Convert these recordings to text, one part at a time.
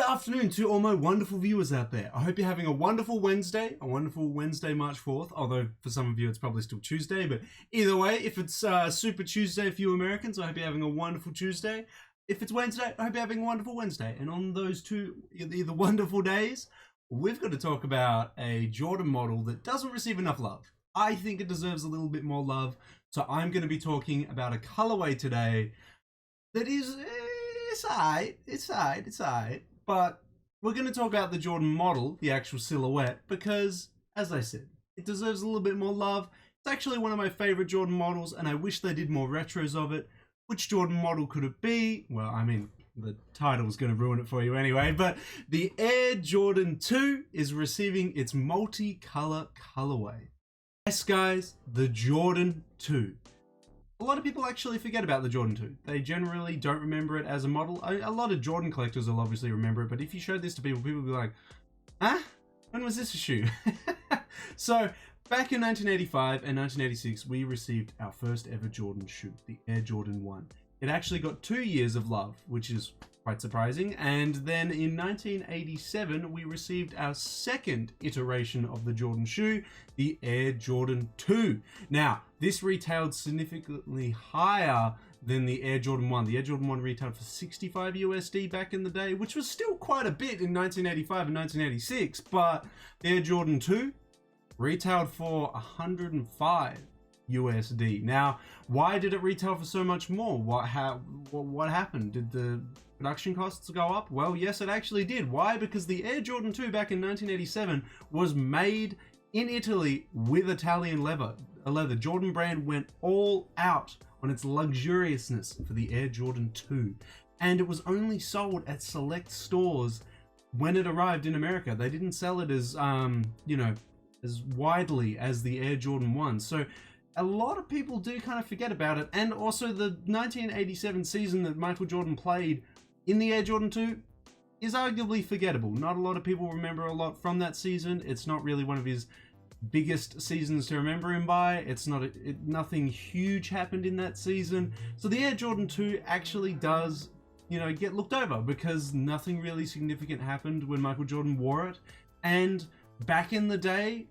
afternoon to all my wonderful viewers out there. I hope you're having a wonderful Wednesday March 4th, although for some of you it's probably still Tuesday, but either way, if it's Super Tuesday for you Americans, I hope you're having a wonderful Tuesday. If it's Wednesday, I hope you're having a wonderful Wednesday. And on those two either wonderful days, we've got to talk about a Jordan model that doesn't receive enough love. I think it deserves a little bit more love, so I'm going to be talking about a colorway today that is, it's alright, but we're going to talk about the Jordan model, the actual silhouette, because, as I said, it deserves a little bit more love. It's actually one of my favorite Jordan models, and I wish they did more retros of it. Which Jordan model could it be? Well, I mean, the title's going to ruin it for you anyway, but the Air Jordan 2 is receiving its multicolor colorway. Yes, guys, the Jordan 2. A lot of people actually forget about the Jordan 2. They generally don't remember it as a model. A lot of Jordan collectors will obviously remember it, but if you showed this to people, people will be like, huh? When was this a shoe? So, back in 1985 and 1986, we received our first ever Jordan shoe, the Air Jordan 1. It actually got 2 years of love, which is quite surprising. And then in 1987, we received our second iteration of the Jordan shoe, the Air Jordan 2. Now, this retailed significantly higher than the Air Jordan 1. The Air Jordan 1 retailed for 65 USD back in the day, which was still quite a bit in 1985 and 1986, but the Air Jordan 2 retailed for 105 USD. Now, why did it retail for so much more? What happened? Did the production costs go up? Well, yes, it actually did. Why? Because the Air Jordan 2 back in 1987 was made in Italy with Italian leather. Jordan brand went all out on its luxuriousness for the Air Jordan 2, and it was only sold at select stores when it arrived in America. They didn't sell it as as widely as the Air Jordan 1. So a lot of people do kind of forget about it. And also the 1987 season that Michael Jordan played in the Air Jordan 2 is arguably forgettable. Not a lot of people remember a lot from that season. It's not really one of his biggest seasons to remember him by. It's not nothing huge happened in that season. So the Air Jordan 2 actually does, get looked over because nothing really significant happened when Michael Jordan wore it. And back in the day,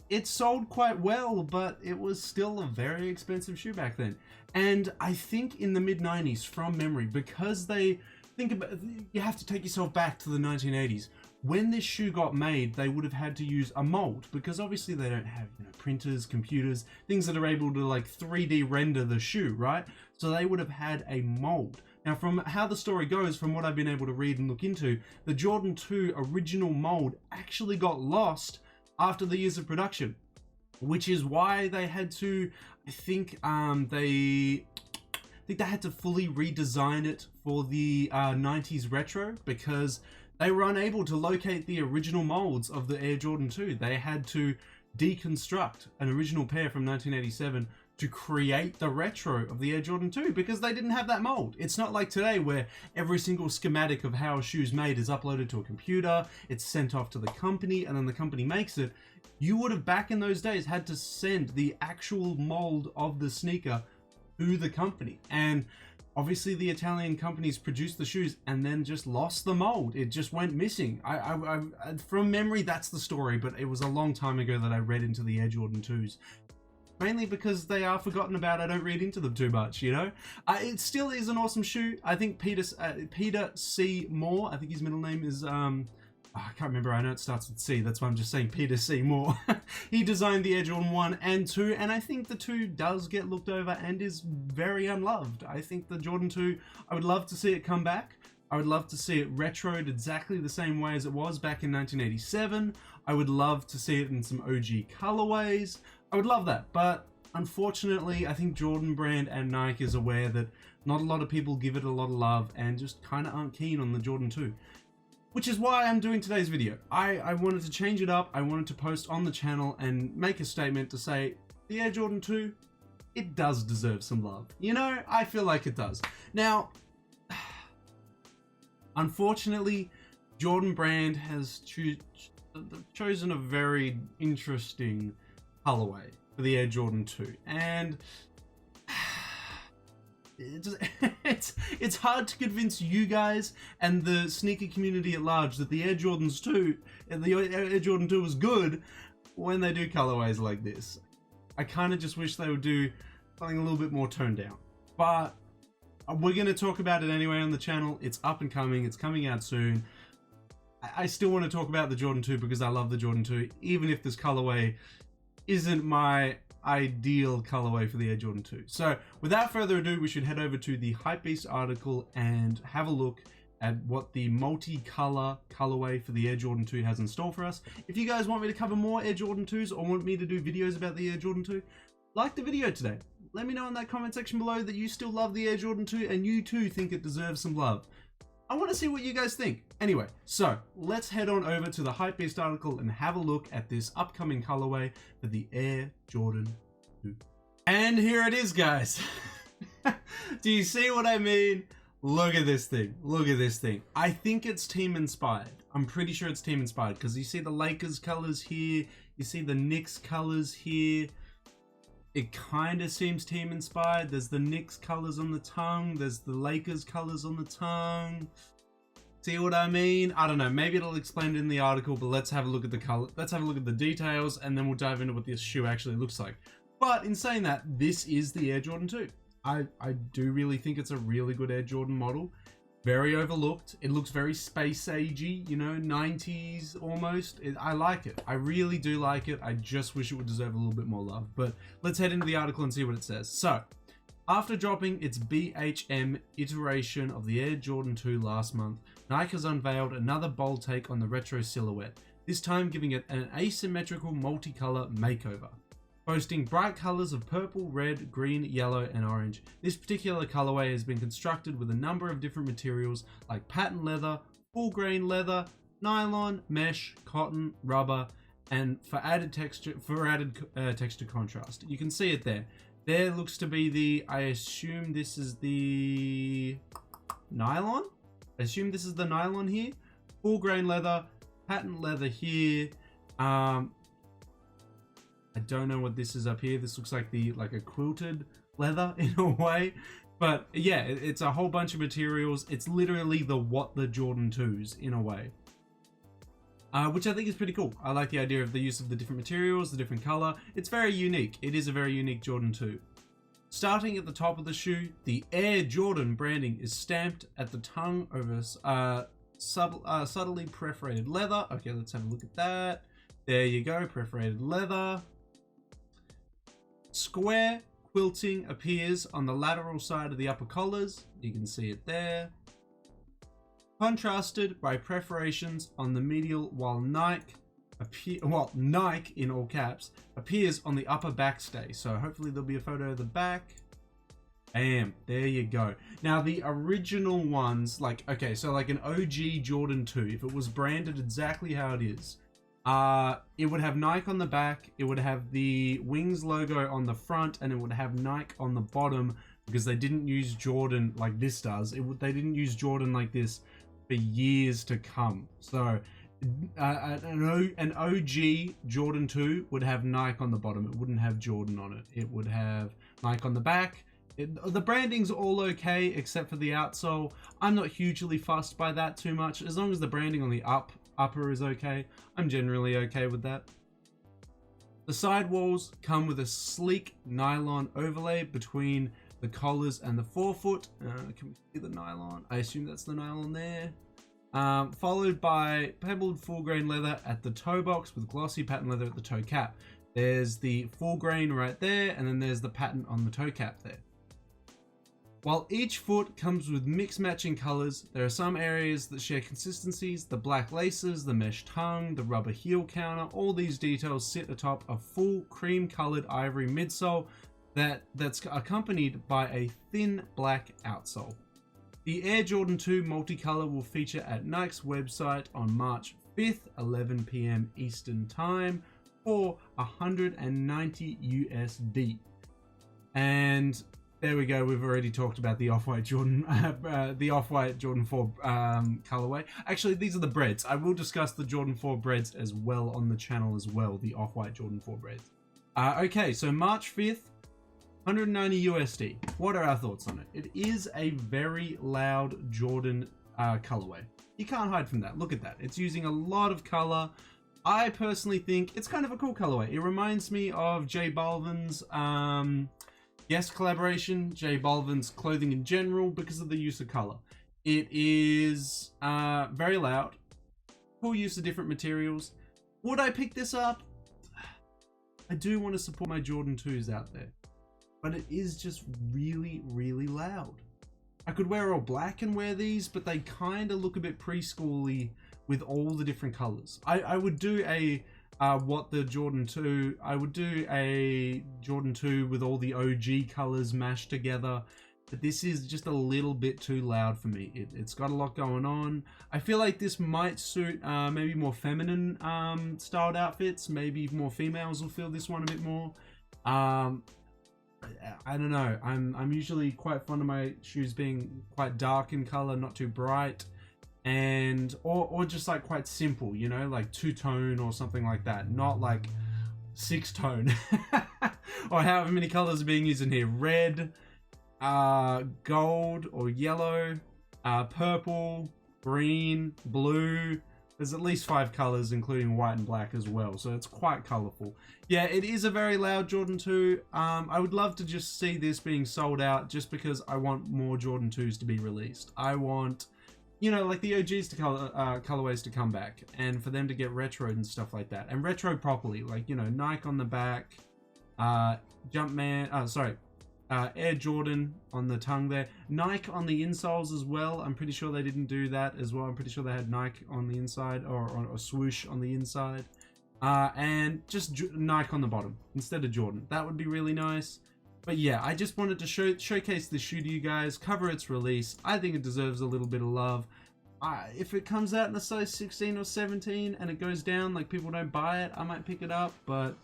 it sold quite well, but it was still a very expensive shoe back then. And I think in the mid-90s, from memory, because you have to take yourself back to the 1980s. When this shoe got made, they would have had to use a mold, because obviously they don't have printers, computers, things that are able to like 3D render the shoe, right? So they would have had a mold. Now, from how the story goes, from what I've been able to read and look into, the Jordan 2 original mold actually got lost after the years of production, which is why they had to, I think they had to fully redesign it for the 90s retro, because they were unable to locate the original molds of the Air Jordan 2. They had to deconstruct an original pair from 1987 to create the retro of the Air Jordan 2, because they didn't have that mold. It's not like today where every single schematic of how a shoe's made is uploaded to a computer, it's sent off to the company, and then the company makes it. You would have, back in those days, had to send the actual mold of the sneaker to the company. And obviously the Italian companies produced the shoes and then just lost the mold. It just went missing. I from memory, that's the story, but it was a long time ago that I read into the Air Jordan 2s. Mainly because they are forgotten about. I don't read into them too much, It still is an awesome shoe. I think Peter C. Moore, I think his middle name is, I can't remember. I know it starts with C. That's why I'm just saying Peter C. Moore. He designed the Air Jordan 1 and 2, and I think the 2 does get looked over and is very unloved. I think the Jordan 2, I would love to see it come back. I would love to see it retroed exactly the same way as it was back in 1987. I would love to see it in some OG colorways. I would love that, but unfortunately, I think Jordan brand and Nike is aware that not a lot of people give it a lot of love and just kind of aren't keen on the Jordan 2. Which is why I'm doing today's video. I wanted to change it up. I wanted to post on the channel and make a statement to say, the Air Jordan 2, it does deserve some love. I feel like it does. Now, unfortunately, Jordan brand has chosen a very interesting colorway for the Air Jordan 2. And it's hard to convince you guys and the sneaker community at large that the Air Jordans 2 and the Air Jordan 2 is good when they do colorways like this. I kind of just wish they would do something a little bit more toned down. But we're going to talk about it anyway on the channel. It's up and coming. It's coming out soon. I still want to talk about the Jordan 2 because I love the Jordan 2, even if this colorway isn't my ideal colorway for the Air Jordan 2. So without further ado, we should head over to the HYPEBEAST article and have a look at what the multicolor colorway for the Air Jordan 2 has in store for us. If you guys want me to cover more Air Jordan 2s or want me to do videos about the Air Jordan 2, like the video today. Let me know in that comment section below that you still love the Air Jordan 2 and you too think it deserves some love. I want to see what you guys think. Anyway, so let's head on over to the HYPEBEAST article and have a look at this upcoming colorway for the Air Jordan 2. And here it is, guys. Do you see what I mean? Look at this thing. Look at this thing. I think it's team inspired. I'm pretty sure it's team inspired because you see the Lakers colors here. You see the Knicks colors here. It kind of seems team inspired. There's the Knicks colors on the tongue. There's the Lakers colors on the tongue. See what I mean? I don't know. Maybe it'll explain it in the article, but let's have a look at the color. Let's have a look at the details, and then we'll dive into what this shoe actually looks like. But in saying that, this is the Air Jordan 2. I do really think it's a really good Air Jordan model. Very overlooked. It looks very space agey, you know, 90s almost. I like it. I really do like it. I just wish it would deserve a little bit more love. But let's head into the article and see what it says. So, after dropping its BHM iteration of the Air Jordan 2 last month, Nike has unveiled another bold take on the retro silhouette, this time giving it an asymmetrical multicolor makeover. Boasting bright colors of purple, red, green, yellow, and orange, this particular colorway has been constructed with a number of different materials like patent leather, full grain leather, nylon, mesh, cotton, rubber, and for added texture contrast. You can see it there. There looks to be the, I assume this is the nylon? I assume this is the nylon here. Full grain leather, patent leather here. I don't know what this is up here. This looks like a quilted leather in a way. But yeah, it's a whole bunch of materials. It's literally the Jordan 2s in a way. Which I think is pretty cool. I like the idea of the use of the different materials, the different color. It's very unique. It is a very unique Jordan 2. Starting at the top of the shoe, the Air Jordan branding is stamped at the tongue over subtly perforated leather. Okay, let's have a look at that. There you go, perforated leather. Square quilting appears on the lateral side of the upper collars. You can see it there. Contrasted by perforations on the medial, while Nike in all caps appears on the upper backstay. So hopefully there'll be a photo of the back. Bam, there you go. Now the original ones, like an OG Jordan 2, if it was branded exactly how it is, it would have Nike on the back, it would have the Wings logo on the front, and it would have Nike on the bottom, because they didn't use Jordan like this does. They didn't use Jordan like this for years to come. So an OG Jordan 2 would have Nike on the bottom. It wouldn't have Jordan on it. It would have Nike on the back. The branding's all okay except for the outsole. I'm not hugely fussed by that too much. As long as the branding on the upper is okay, I'm generally okay with that. The sidewalls come with a sleek nylon overlay between the collars and the forefoot. Can we see the nylon? I assume that's the nylon there. Followed by pebbled full grain leather at the toe box with glossy patent leather at the toe cap. There's the full grain right there, and then there's the patent on the toe cap there. While each foot comes with mix matching colors, there are some areas that share consistencies. The black laces, the mesh tongue, the rubber heel counter, all these details sit atop a full cream colored ivory midsole that's accompanied by a thin black outsole. The Air Jordan 2 multicolor will feature at Nike's website on March 5th, 11 p.m. Eastern Time for $190 USD. And there we go. We've already talked about the off-white Jordan, the off-white Jordan 4 colorway. Actually, these are the breads. I will discuss the Jordan 4 breads as well on the channel as well. The off-white Jordan 4 breads. Okay, so March 5th, 190 USD. What are our thoughts on it? It is a very loud Jordan colorway. You can't hide from that. Look at that. It's using a lot of color. I personally think it's kind of a cool colorway. It reminds me of J Balvin's guest collaboration, J Balvin's clothing in general, because of the use of color. It is very loud. Cool use of different materials. Would I pick this up? I do want to support my Jordan 2s out there, but it is just really, really loud. I could wear all black and wear these, but they kind of look a bit preschooly with all the different colors. I would do a what the Jordan 2, I would do a Jordan 2 with all the OG colors mashed together, but this is just a little bit too loud for me. It's got a lot going on. I feel like this might suit maybe more feminine styled outfits. Maybe more females will feel this one a bit more. I don't know. I'm usually quite fond of my shoes being quite dark in color, not too bright, and or just like quite simple, you know, like 2-tone or something like that, not like 6-tone or however many colors are being used in here. Red, gold or yellow, purple, green, blue. There's at least 5 colors, including white and black as well, so it's quite colorful. Yeah, it is a very loud Jordan 2. I would love to just see this being sold out, just because I want more Jordan 2s to be released. I want, you know, like the OGs to colorways to come back, and for them to get retroed and stuff like that, and retro properly, like, you know, Nike on the back, Jumpman, Air Jordan on the tongue there, Nike on the insoles as well. I'm pretty sure they didn't do that as well. I'm pretty sure they had Nike on the inside, or swoosh on the inside, and just Nike on the bottom instead of Jordan. That would be really nice. But yeah, I just wanted to showcase the shoe to you guys, cover its release. I think it deserves a little bit of love. If it comes out in a size 16 or 17 and it goes down, like people don't buy it, I might pick it up. But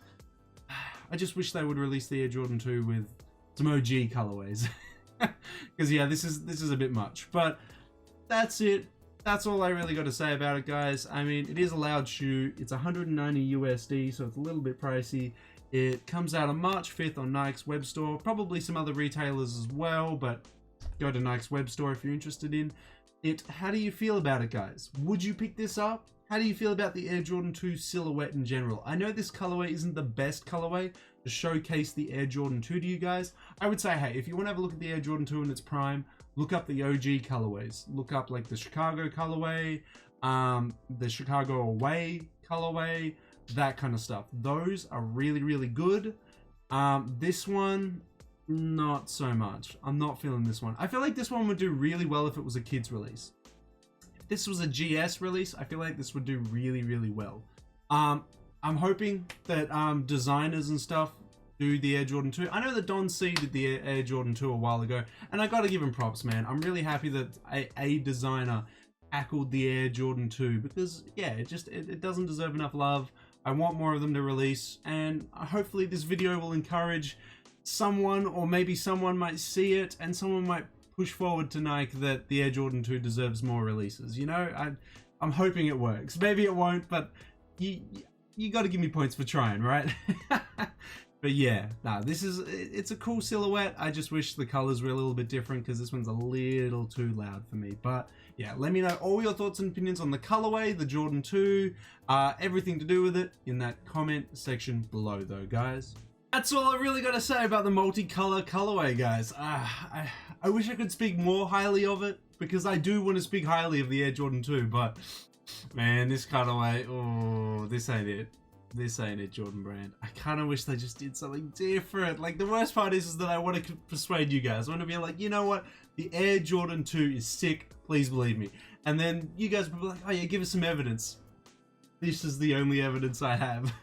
I just wish they would release the Air Jordan 2 with some OG colorways, because yeah, this is a bit much. But that's it. That's all I really got to say about it, guys. I mean, it is a loud shoe. It's 190 USD, so it's a little bit pricey. It comes out on March 5th on Nike's web store, probably some other retailers as well, but go to Nike's web store if you're interested in it. How do you feel about it, guys? Would you pick this up? How do you feel about the Air Jordan 2 silhouette in general? I know this colorway isn't the best colorway to showcase the Air Jordan 2 to you guys. I would say, hey, if you want to have a look at the Air Jordan 2 in its prime, look up the OG colorways. Look up like the Chicago colorway, the Chicago Away colorway, that kind of stuff. Those are really, really good. This one, not so much. I'm not feeling this one. I feel like this one would do really well if it was a kid's release. If this was a GS release, I feel like this would do really, really well. I'm hoping that designers and stuff do the Air Jordan 2. I know that Don C did the Air Jordan 2 a while ago, and I gotta give him props, man. I'm really happy that a designer tackled the Air Jordan 2, because yeah, it doesn't deserve enough love. I want more of them to release, and hopefully this video will encourage someone, or maybe someone might see it and someone might push forward to Nike that the Air Jordan 2 deserves more releases. You know, I'm hoping it works. Maybe it won't, but you got to give me points for trying, right? But yeah, nah, it's a cool silhouette. I just wish the colors were a little bit different, because this one's a little too loud for me. But yeah, let me know all your thoughts and opinions on the colorway, the Jordan 2, everything to do with it in that comment section below though, guys. That's all I really got to say about the multicolor colorway, guys. I wish I could speak more highly of it, because I do want to speak highly of the Air Jordan 2, but man, this colorway, oh, this ain't it. This ain't it, Jordan brand. I kind of wish they just did something different. Like, the worst part is that I want to persuade you guys. I want to be like, you know what? The Air Jordan 2 is sick. Please believe me. And then you guys will be like, oh yeah, give us some evidence. This is the only evidence I have.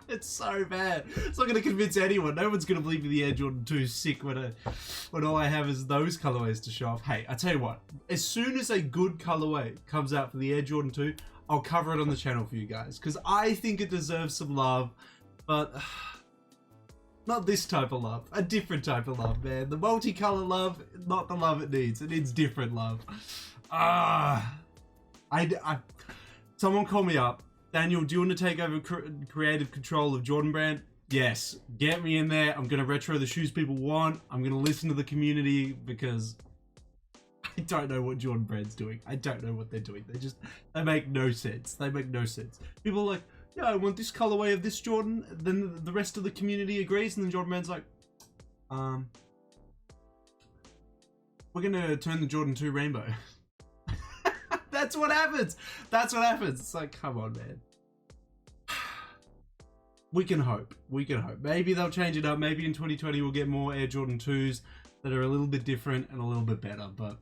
It's so bad. It's not going to convince anyone. No one's going to believe the Air Jordan 2 is sick when all I have is those colorways to show off. Hey, I tell you what. As soon as a good colorway comes out for the Air Jordan 2, I'll cover it on the channel for you guys, because I think it deserves some love, but not this type of love. A different type of love, man. The multicolor love, not the love it needs. It needs different love. Someone call me up. Daniel, do you want to take over creative control of Jordan brand? yes, get me in there. I'm going to retro the shoes people want. I'm going to listen to the community because I don't know what Jordan Brand's doing. I don't know what they're doing. They make no sense. They make no sense. People are like, yeah, I want this colorway of this Jordan. Then the rest of the community agrees, and then Jordan Brand's like, we're going to turn the Jordan 2 rainbow. That's what happens. That's what happens. It's like, come on, man. We can hope. We can hope. Maybe they'll change it up. Maybe in 2020 we'll get more Air Jordan 2s that are a little bit different and a little bit better. But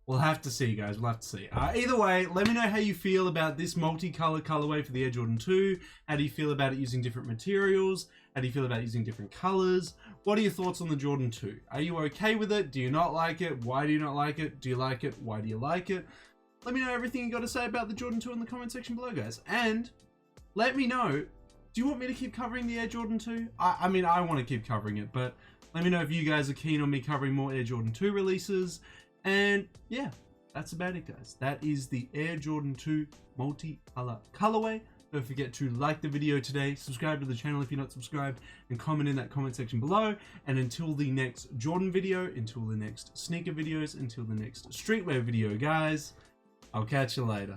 we'll have to see, guys. We'll have to see. Either way, let me know how you feel about this multicolor colorway for the Air Jordan 2. How do you feel about it using different materials? How do you feel about using different colors? What are your thoughts on the Jordan 2? Are you okay with it? Do you not like it? Why do you not like it? Do you like it? Why do you like it? Let me know everything you got to say about the Jordan 2 in the comment section below, guys. And let me know, do you want me to keep covering the Air Jordan 2? I mean, I want to keep covering it, but let me know if you guys are keen on me covering more Air Jordan 2 releases. And yeah, that's about it, guys. That is the Air Jordan 2 multicolor colorway. Don't forget to like the video today, subscribe to the channel if you're not subscribed, and comment in that comment section below. And until the next Jordan video, until the next sneaker videos, until the next streetwear video, guys, I'll catch you later.